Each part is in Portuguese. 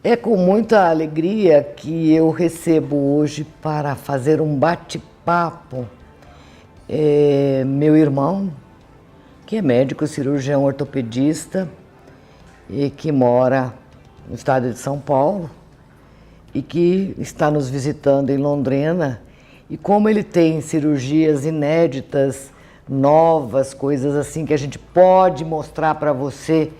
É com muita alegria que eu recebo hoje para fazer um bate-papo meu irmão, que é médico cirurgião ortopedista e que mora no estado de São Paulo e que está nos visitando em Londrina. E como ele tem cirurgias inéditas, novas, coisas assim que a gente pode mostrar para você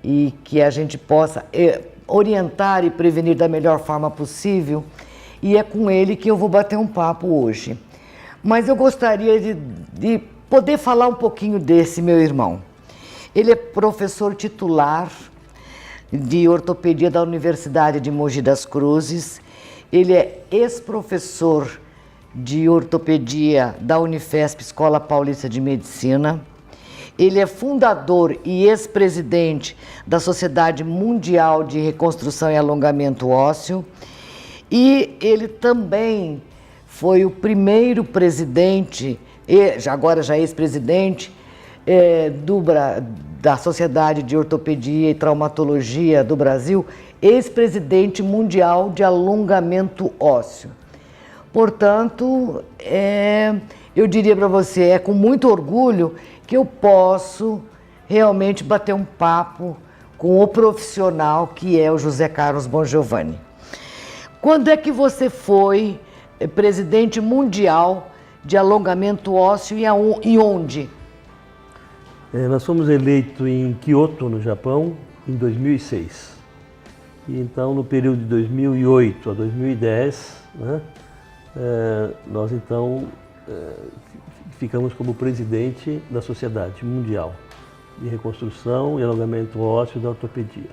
e que a gente possa orientar e prevenir da melhor forma possível, e é com ele que eu vou bater um papo hoje. Mas eu gostaria de poder falar um pouquinho desse meu irmão. Ele é professor titular de ortopedia da Universidade de Mogi das Cruzes, ele é ex-professor de ortopedia da Unifesp, Escola Paulista de Medicina. Ele é fundador e ex-presidente da Sociedade Mundial de Reconstrução e Alongamento Ósseo. E ele também foi o primeiro presidente, agora já ex-presidente, da Sociedade de Ortopedia e Traumatologia do Brasil, ex-presidente mundial de alongamento ósseo. Portanto, eu diria para você, é com muito orgulho que eu posso realmente bater um papo com o profissional que é o José Carlos Bongiovanni. Quando é que você foi presidente mundial de alongamento ósseo e onde? Nós fomos eleitos em Kyoto, no Japão, em 2006. E então, no período de 2008 a 2010, né, nós então ficamos como presidente da Sociedade Mundial de Reconstrução e Alongamento Ósseo da Ortopedia.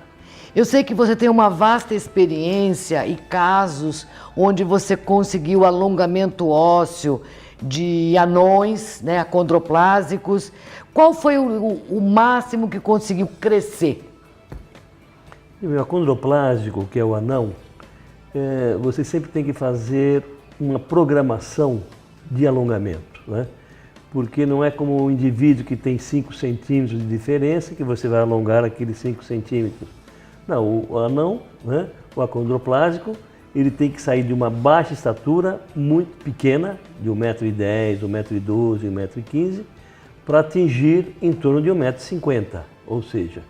Eu sei que você tem uma vasta experiência e casos onde você conseguiu alongamento ósseo de anões, né, acondroplásicos. Qual foi o máximo que conseguiu crescer? O acondroplásico, que é o anão, você sempre tem que fazer uma programação de alongamento, né? Porque não é como o indivíduo que tem 5 centímetros de diferença que você vai alongar aqueles 5 centímetros. Não, o anão, né, o acondroplásico, ele tem que sair de uma baixa estatura muito pequena, de 1,10 m, 1,12 m, 1,15 m, para atingir em torno de 1,50 m. Ou seja,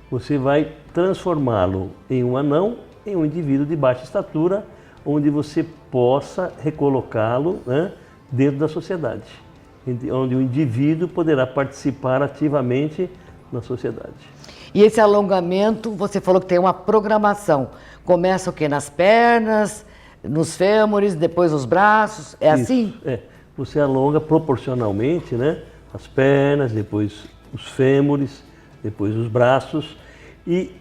você vai transformá-lo em um anão, em um indivíduo de baixa estatura, onde você possa recolocá-lo, né, dentro da sociedade, onde o indivíduo poderá participar ativamente na sociedade. E esse alongamento, você falou que tem uma programação. Começa o quê? Nas pernas, nos fêmures, depois nos braços, é Isso, assim? Você alonga proporcionalmente, né, as pernas, depois os fêmures, depois os braços, e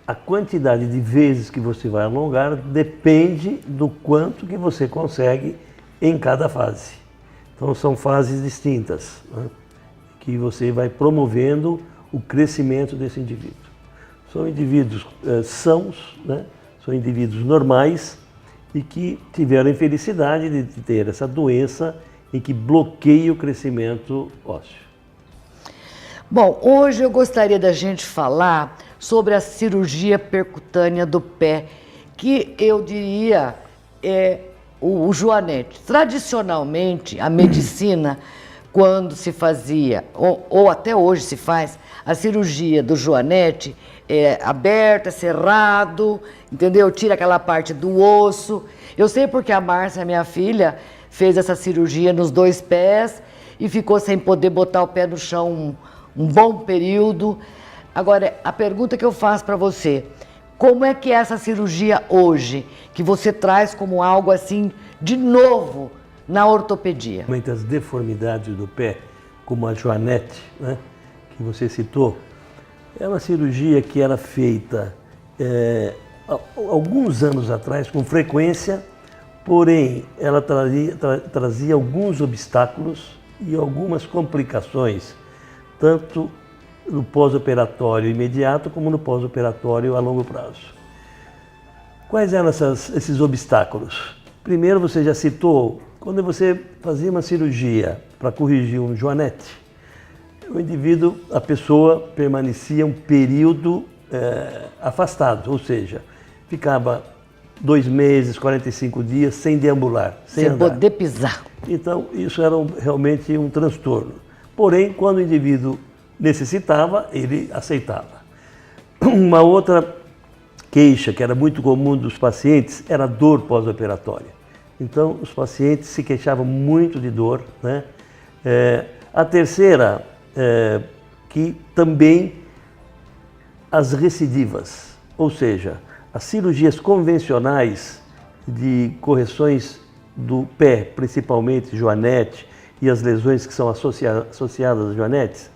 a quantidade de vezes que você vai alongar depende do quanto que você consegue em cada fase. Então são fases distintas, né, que você vai promovendo o crescimento desse indivíduo. São indivíduos sãos, né, são indivíduos normais e que tiveram a infelicidade de ter essa doença em que bloqueia o crescimento ósseo. Bom, hoje eu gostaria da gente falar sobre a cirurgia percutânea do pé, que eu diria é o joanete. Tradicionalmente, a medicina, quando se fazia, ou até hoje se faz, a cirurgia do joanete é aberta, cerrado, entendeu? Tira aquela parte do osso. Eu sei porque a Márcia, minha filha, fez essa cirurgia nos 2 pés e ficou sem poder botar o pé no chão um bom período. Agora, a pergunta que eu faço para você, como é que é essa cirurgia hoje, que você traz como algo assim, de novo, na ortopedia? Muitas deformidades do pé, como a joanete, né, que você citou, é uma cirurgia que era feita alguns anos atrás, com frequência, porém ela trazia alguns obstáculos e algumas complicações, tanto no pós-operatório imediato como no pós-operatório a longo prazo. Quais eram esses obstáculos? Primeiro, você já citou, quando você fazia uma cirurgia para corrigir um joanete, o indivíduo, a pessoa permanecia um período afastado, ou seja, ficava 2 meses, 45 dias sem deambular, sem Sem andar. poder pisar. Então, isso era realmente um transtorno. Porém, quando o indivíduo necessitava, ele aceitava. Uma outra queixa que era muito comum dos pacientes era a dor pós-operatória. Então, os pacientes se queixavam muito de dor, né? A terceira, que também as recidivas, ou seja, as cirurgias convencionais de correções do pé, principalmente joanete, e as lesões que são associadas às joanetes,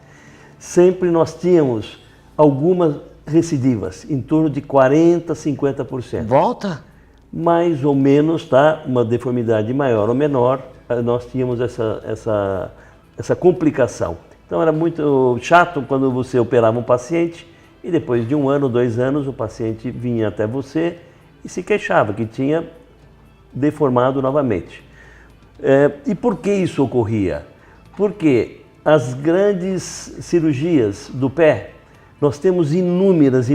sempre nós tínhamos algumas recidivas, em torno de 40%, 50%. Volta? Mais ou menos, tá? Uma deformidade maior ou menor, nós tínhamos essa complicação. Então era muito chato quando você operava um paciente e depois de 1 ano, 2 anos, o paciente vinha até você e se queixava que tinha deformado novamente. E por que isso ocorria? Porque as grandes cirurgias do pé, nós temos inúmeras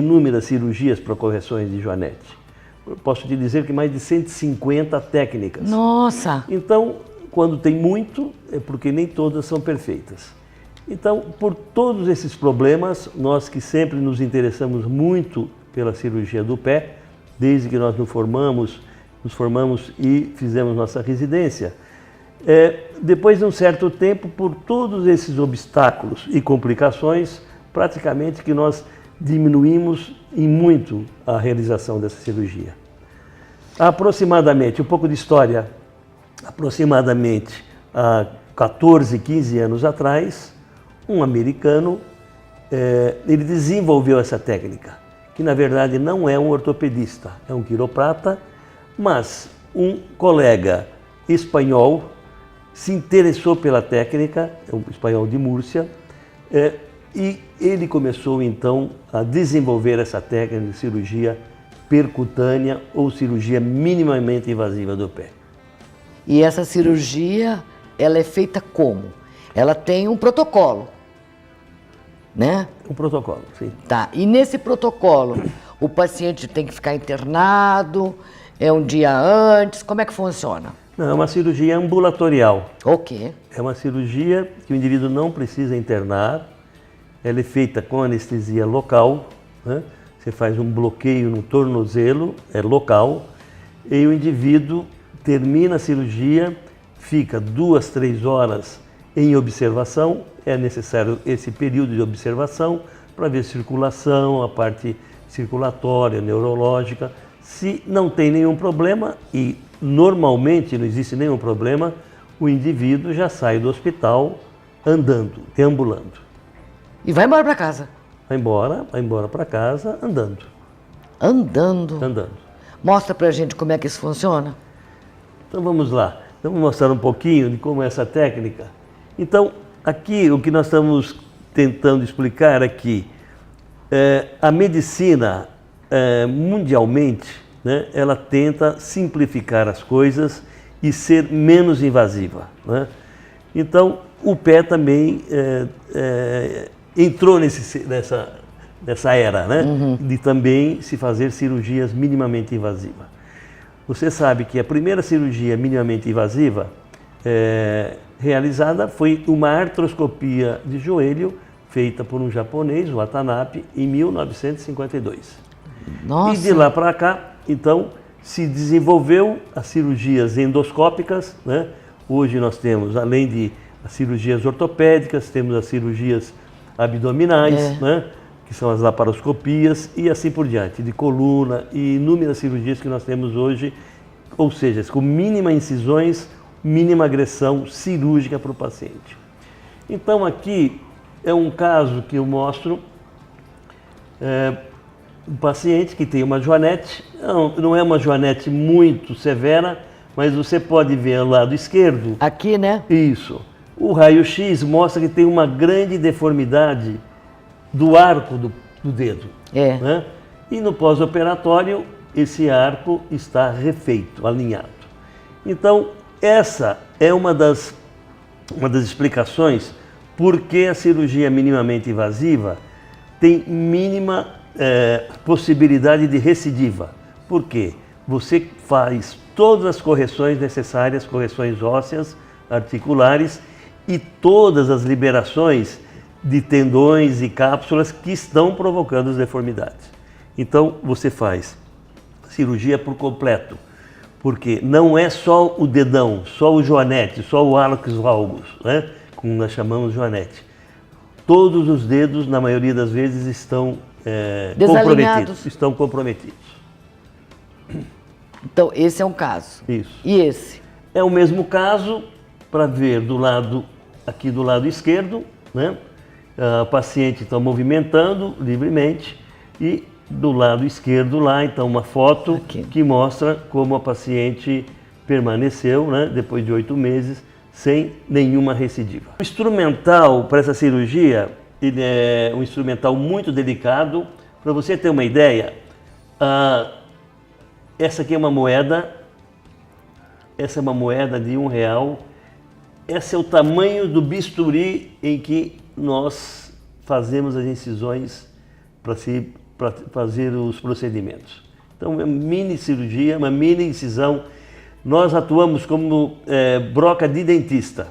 cirurgias para correções de joanete. Eu posso te dizer que mais de 150 técnicas. Nossa! Então, quando tem muito, é porque nem todas são perfeitas. Então, por todos esses problemas, nós que sempre nos interessamos muito pela cirurgia do pé, desde que nós nos formamos e fizemos nossa residência, depois de um certo tempo, por todos esses obstáculos e complicações, praticamente que nós diminuímos em muito a realização dessa cirurgia. Aproximadamente, um pouco de história, aproximadamente há 14, 15 anos atrás, um americano, ele desenvolveu essa técnica, que na verdade não é um ortopedista, é um quiroprata, mas um colega espanhol se interessou pela técnica, é um espanhol de Múrcia, e ele começou então a desenvolver essa técnica de cirurgia percutânea ou cirurgia minimamente invasiva do pé. E essa cirurgia, ela é feita como? Ela tem um protocolo, né? Um protocolo, sim. Tá, e nesse protocolo, o paciente tem que ficar internado, é um dia antes, como é que funciona? Não, é uma cirurgia ambulatorial. O quê? É uma cirurgia que o indivíduo não precisa internar, ela é feita com anestesia local, né? Você faz um bloqueio no tornozelo, é local, e o indivíduo termina a cirurgia, fica 2, 3 horas em observação, é necessário esse período de observação para ver circulação, a parte circulatória, neurológica. Se não tem nenhum problema, e normalmente não existe nenhum problema, o indivíduo já sai do hospital andando, deambulando. E vai embora para casa? Vai embora para casa andando. Andando? Andando. Mostra pra gente como é que isso funciona. Então vamos lá, vamos mostrar um pouquinho de como é essa técnica. Então, aqui o que nós estamos tentando explicar é que a medicina mundialmente, né, ela tenta simplificar as coisas e ser menos invasiva, né? Então, o pé também entrou nessa era, né? De também se fazer cirurgias minimamente invasivas. Você sabe que a primeira cirurgia minimamente invasiva realizada foi uma artroscopia de joelho feita por um japonês, o Watanabe, em 1952. Nossa! E de lá para cá, então, se desenvolveu as cirurgias endoscópicas, né? Hoje nós temos, além de as cirurgias ortopédicas, temos as cirurgias abdominais, né? Que são as laparoscopias e assim por diante, de coluna e inúmeras cirurgias que nós temos hoje, ou seja, com mínima incisões, mínima agressão cirúrgica para o paciente. Então aqui é um caso que eu mostro, um paciente que tem uma joanete, não é uma joanete muito severa, mas você pode ver ao lado esquerdo. Aqui, né? Isso. O raio-x mostra que tem uma grande deformidade do arco do dedo. Né? E no pós-operatório, esse arco está refeito, alinhado. Então, essa é uma das explicações por que a cirurgia minimamente invasiva tem mínima possibilidade de recidiva. Por quê? Você faz todas as correções necessárias, correções ósseas, articulares e todas as liberações de tendões e cápsulas que estão provocando as deformidades. Então você faz cirurgia por completo, porque não é só o dedão, só o joanete, só o hálux valgus, né? Como nós chamamos joanete. Todos os dedos, na maioria das vezes, estão comprometidos. Estão comprometidos. Então, esse é um caso. Isso. E esse? É o mesmo caso para ver do lado, aqui do lado esquerdo, né? O paciente está movimentando livremente e do lado esquerdo lá, então uma foto aqui, que mostra como a paciente permaneceu, né? Depois de 8 meses, sem nenhuma recidiva. O instrumental para essa cirurgia, ele é um instrumental muito delicado. Para você ter uma ideia, essa aqui é uma moeda, essa é uma moeda de R$1. Esse é o tamanho do bisturi em que nós fazemos as incisões para fazer os procedimentos. Então, é uma mini cirurgia, uma mini incisão. Nós atuamos como broca de dentista.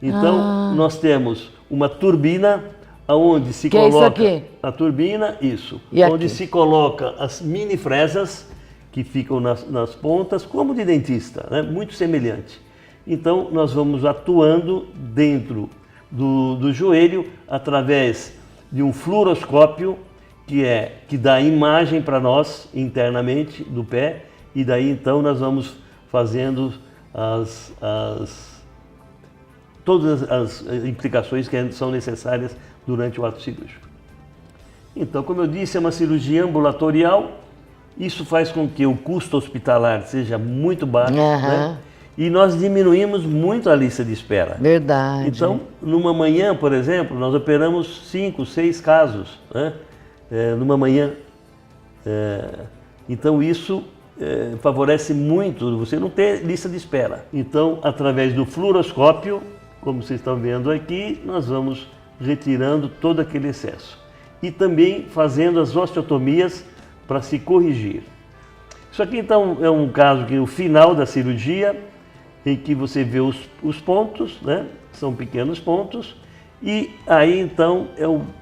Então, nós temos uma turbina onde se coloca... isso aqui? A turbina, isso. E onde aqui? se coloca as mini fresas que ficam nas pontas, como de dentista, né? Muito semelhante. Então, nós vamos atuando dentro do joelho através de um fluoroscópio que dá imagem para nós internamente do pé, e daí então nós vamos fazendo todas as implicações que são necessárias durante o ato cirúrgico. Então, como eu disse, é uma cirurgia ambulatorial. Isso faz com que o custo hospitalar seja muito baixo, né? E nós diminuímos muito a lista de espera. Verdade. Então, numa manhã, por exemplo, nós operamos 5, 6 casos, né? Numa manhã. Então, isso favorece muito você não ter lista de espera. Então, através do fluoroscópio, como vocês estão vendo aqui, nós vamos retirando todo aquele excesso. E também fazendo as osteotomias para se corrigir. Isso aqui, então, é um caso que no final da cirurgia, em que você vê os pontos, né? São pequenos pontos, e aí, então,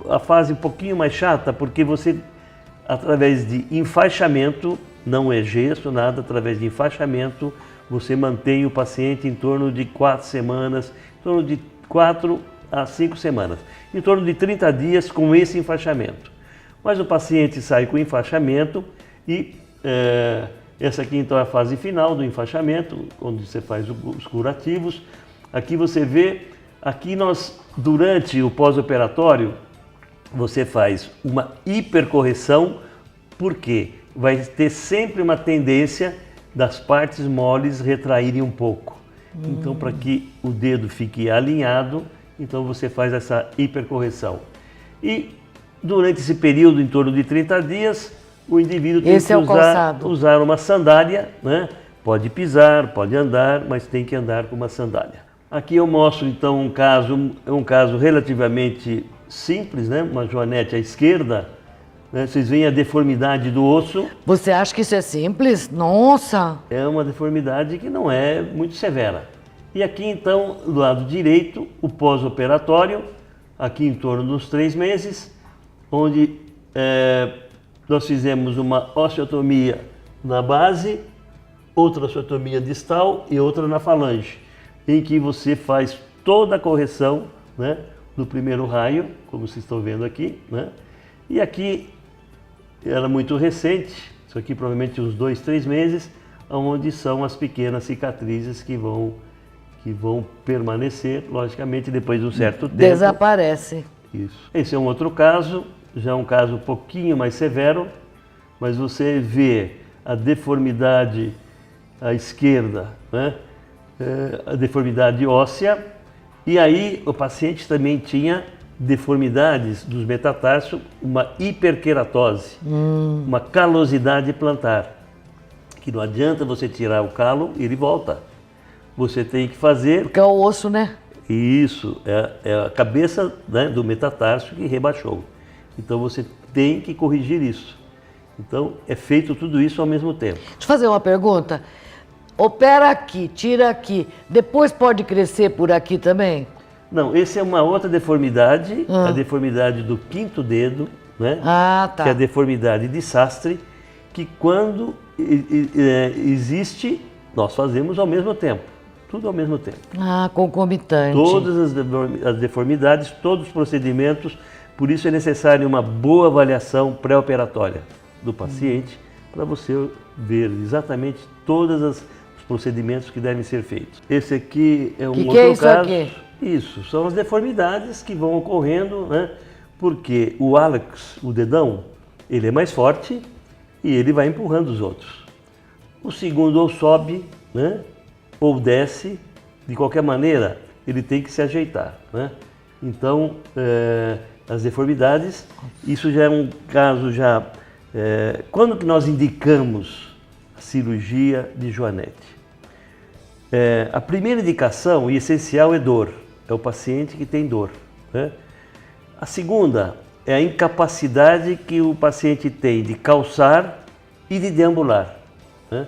a fase um pouquinho mais chata, porque você, através de enfaixamento, não é gesso, nada, através de enfaixamento, você mantém o paciente em torno de 4 semanas, em torno de 4 a 5 semanas, em torno de 30 dias com esse enfaixamento. Mas o paciente sai com enfaixamento e essa aqui então é a fase final do enfaixamento, onde você faz os curativos. Aqui você vê, aqui nós, durante o pós-operatório, você faz uma hipercorreção, porque vai ter sempre uma tendência das partes moles retraírem um pouco. Então, para que o dedo fique alinhado, então você faz essa hipercorreção. E durante esse período, em torno de 30 dias, o indivíduo tem que usar uma sandália, né? Pode pisar, pode andar, mas tem que andar com uma sandália. Aqui eu mostro então um caso relativamente simples, né? Uma joanete à esquerda, né? Vocês veem a deformidade do osso. Você acha que isso é simples? Nossa! É uma deformidade que não é muito severa. E aqui então, do lado direito, o pós-operatório, aqui em torno dos 3 meses, onde nós fizemos uma osteotomia na base, outra osteotomia distal e outra na falange, em que você faz toda a correção, né, do primeiro raio, como vocês estão vendo aqui, né? E aqui era muito recente, isso aqui provavelmente uns 2, 3 meses, onde são as pequenas cicatrizes que vão permanecer, logicamente, depois de um certo tempo. Desaparece. Isso. Esse é um outro caso, já é um caso um pouquinho mais severo, mas você vê a deformidade à esquerda, né? A deformidade óssea, e aí o paciente também tinha deformidades dos metatarsos, uma hiperqueratose, uma calosidade plantar, que não adianta você tirar o calo e ele volta. Você tem que fazer... Porque é o osso, né? Isso, é a cabeça, né, do metatarso que rebaixou. Então você tem que corrigir isso. Então, é feito tudo isso ao mesmo tempo. Deixa eu fazer uma pergunta. Opera aqui, tira aqui, depois pode crescer por aqui também? Não, essa é uma outra deformidade, a deformidade do quinto dedo, né? Ah, tá. Que é a deformidade de Sastre, que quando existe, nós fazemos ao mesmo tempo, tudo ao mesmo tempo. Ah, concomitante. Todas as deformidades, todos os procedimentos, por isso é necessário uma boa avaliação pré-operatória do paciente, para você ver exatamente todos os procedimentos que devem ser feitos. Esse aqui é um outro é isso caso. aqui? Isso, são as deformidades que vão ocorrendo, né? Porque o hálux, o dedão, ele é mais forte e ele vai empurrando os outros. O segundo ou sobe, né? Ou desce, de qualquer maneira, ele tem que se ajeitar, né? Então, as deformidades, isso já é um caso já... quando que nós indicamos a cirurgia de joanete? A primeira indicação e essencial é dor, é o paciente que tem dor, né? A segunda é a incapacidade que o paciente tem de calçar e de deambular, né?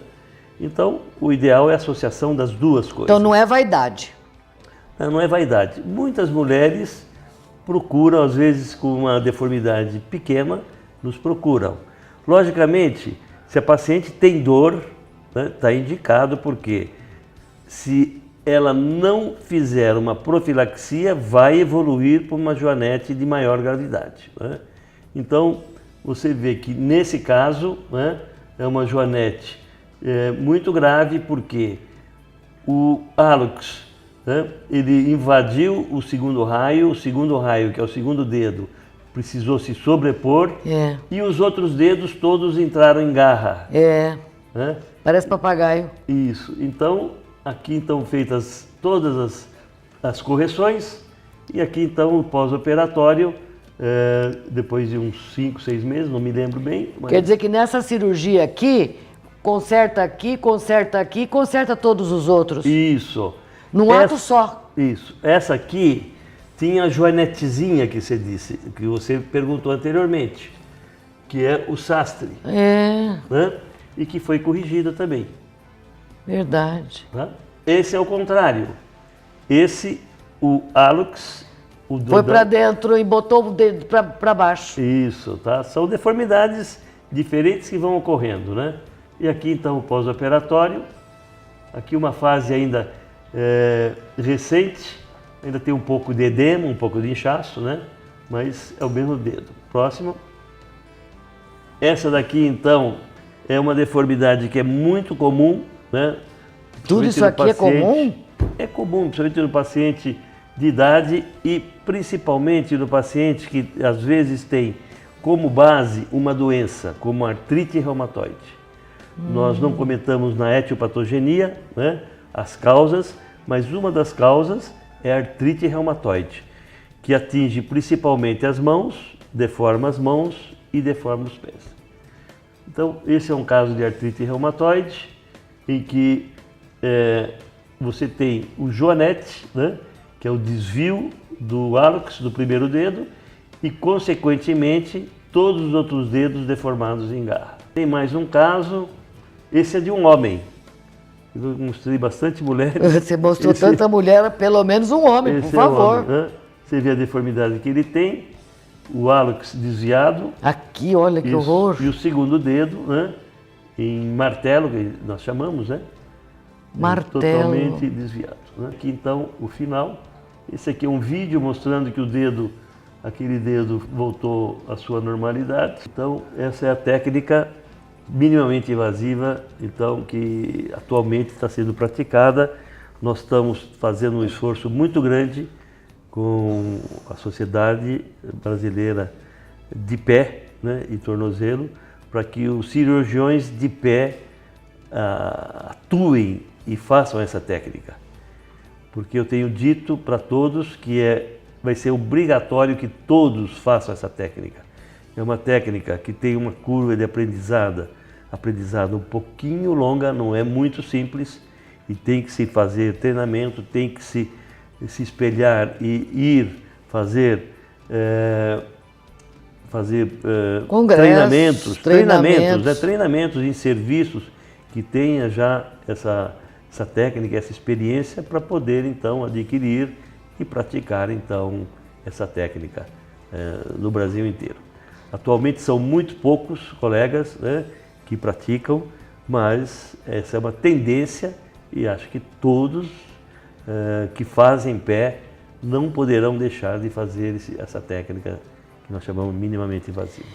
Então, o ideal é a associação das duas coisas. Então não é vaidade. Não é vaidade. Muitas mulheres procuram, às vezes com uma deformidade pequena, nos procuram. Logicamente, se a paciente tem dor, está indicado, porque se ela não fizer uma profilaxia, vai evoluir para uma joanete de maior gravidade, né? Então, você vê que nesse caso, né, é uma joanete muito grave, porque o hálux, né, ele invadiu o segundo raio, que é o segundo dedo, precisou se sobrepor, e os outros dedos todos entraram em garra. Né? Parece papagaio. Isso. Então, aqui estão feitas todas as correções, e aqui então o pós-operatório, depois de uns 5, 6 meses, não me lembro bem. Mas... Quer dizer que nessa cirurgia aqui, conserta aqui, conserta todos os outros. Isso. Num ato só. Isso. Essa aqui tinha a joanetezinha que você disse, que você perguntou anteriormente, que é o Sastre. Né? E que foi corrigida também. Verdade. Tá? Esse é o contrário. Esse, o hálux, o dedão... Foi para dentro e botou o dedo para baixo. Isso, tá? São deformidades diferentes que vão ocorrendo, né? E aqui então o pós-operatório. Aqui uma fase ainda recente, ainda tem um pouco de edema, um pouco de inchaço, né? Mas é o mesmo dedo. Próximo. Essa daqui então é uma deformidade que é muito comum, né? Tudo isso aqui é comum? É comum, principalmente no paciente de idade e principalmente no paciente que às vezes tem como base uma doença, como artrite reumatoide. Nós não comentamos na etiopatogenia, né, as causas, mas uma das causas é a artrite reumatoide, que atinge principalmente as mãos, deforma as mãos e deforma os pés. Então, esse é um caso de artrite reumatoide, em que você tem o joanete, né, que é o desvio do hálux do primeiro dedo, e, consequentemente, todos os outros dedos deformados em garra. Tem mais um caso, esse é de um homem. Eu mostrei bastante mulheres. Você mostrou tanta mulher, pelo menos um homem, por favor. É um homem, né? Você vê a deformidade que ele tem, o hálux desviado. Aqui, olha que horror. E o segundo dedo, né, em martelo, que nós chamamos, né? Martelo. Totalmente desviado. Né? Aqui então o final. Esse aqui é um vídeo mostrando que o dedo, aquele dedo voltou à sua normalidade. Então essa é a técnica minimamente invasiva, então, que atualmente está sendo praticada. Nós estamos fazendo um esforço muito grande com a Sociedade Brasileira de Pé, né, e Tornozelo, para que os cirurgiões de pé atuem e façam essa técnica. Porque eu tenho dito para todos que vai ser obrigatório que todos façam essa técnica. É uma técnica que tem uma curva de aprendizado um pouquinho longa, não é muito simples, e tem que se fazer treinamento, tem que se espelhar e ir fazer fazer Congressos, treinamentos em serviços que tenha já essa técnica, essa experiência para poder então adquirir e praticar então essa técnica no Brasil inteiro. Atualmente são muito poucos colegas, né, que praticam, mas essa é uma tendência e acho que todos que fazem pé não poderão deixar de fazer essa técnica que nós chamamos minimamente invasiva.